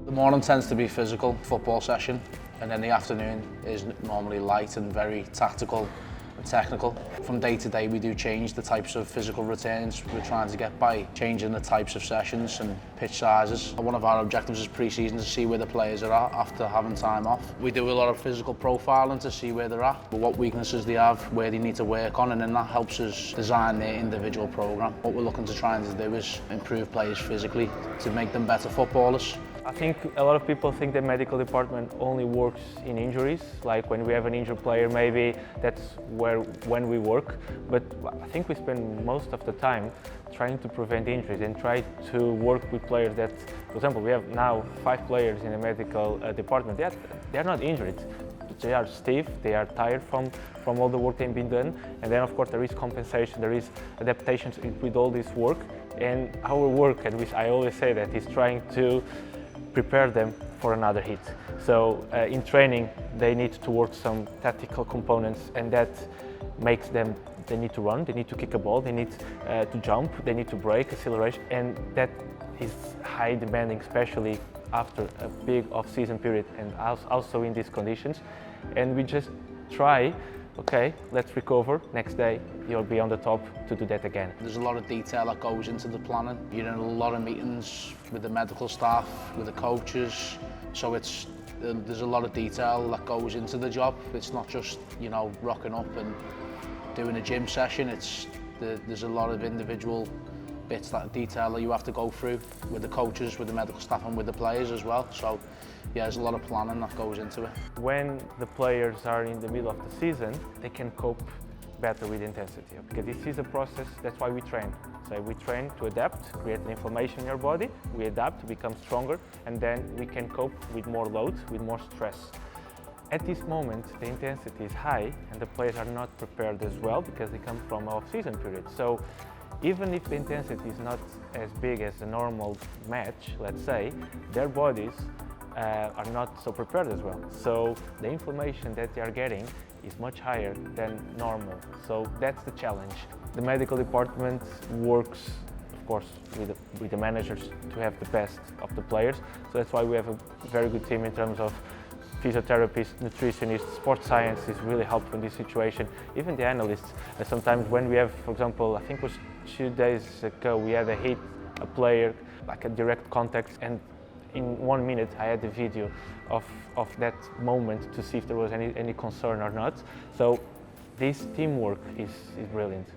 The morning tends to be physical football session, and then the afternoon is normally light and very tactical and technical. From day to day we do change the types of physical routines we're trying to get by changing the types of sessions and pitch sizes. One of our objectives is pre-season to see where the players are at after having time off. We do a lot of physical profiling to see where they're at, what weaknesses they have, where they need to work on, and then that helps us design their individual programme. What we're looking to try and do is improve players physically to make them better footballers. I think a lot of people think the medical department only works in injuries, like when we have an injured player, maybe that's when we work. But I think we spend most of the time trying to prevent injuries and try to work with players that, for example, we have now 5 players in the medical department. They're not injured. They are stiff, they are tired from all the work they've been done, and then of course there is compensation, there is adaptations with all this work. And our work, and I always say that, is trying to prepare them for another hit. So in training they need to work some tactical components, and that makes them, they need to run, they need to kick a ball, they need to jump, they need to brake, acceleration, and that is high demanding, especially after a big off-season period and also in these conditions. And we just try, okay, let's recover, next day you'll be on the top to do that again. There's a lot of detail that goes into the planning. You're in a lot of meetings with the medical staff, with the coaches, so there's a lot of detail that goes into the job. It's not just, you know, rocking up and doing a gym session. There's a lot of individual bits, that detail that you have to go through with the coaches, with the medical staff and with the players as well. So yeah, there's a lot of planning that goes into it. When the players are in the middle of the season, they can cope better with intensity, because this is a process. That's why we train. So we train to adapt, create an inflammation in your body, we adapt to become stronger, and then we can cope with more load, with more stress. At this moment, the intensity is high and the players are not prepared as well because they come from an off-season period. So even if the intensity is not as big as a normal match, let's say, their bodies are not so prepared as well. So the inflammation that they are getting is much higher than normal. So that's the challenge. The medical department works, of course, with the managers to have the best of the players. So that's why we have a very good team in terms of physiotherapists, nutritionists. Sports science is really helpful in this situation. Even the analysts. And sometimes when we have, for example, I think it was 2 days ago, we had a player, like a direct contact, and in 1 minute I had the video of that moment to see if there was any concern or not. So this teamwork is brilliant.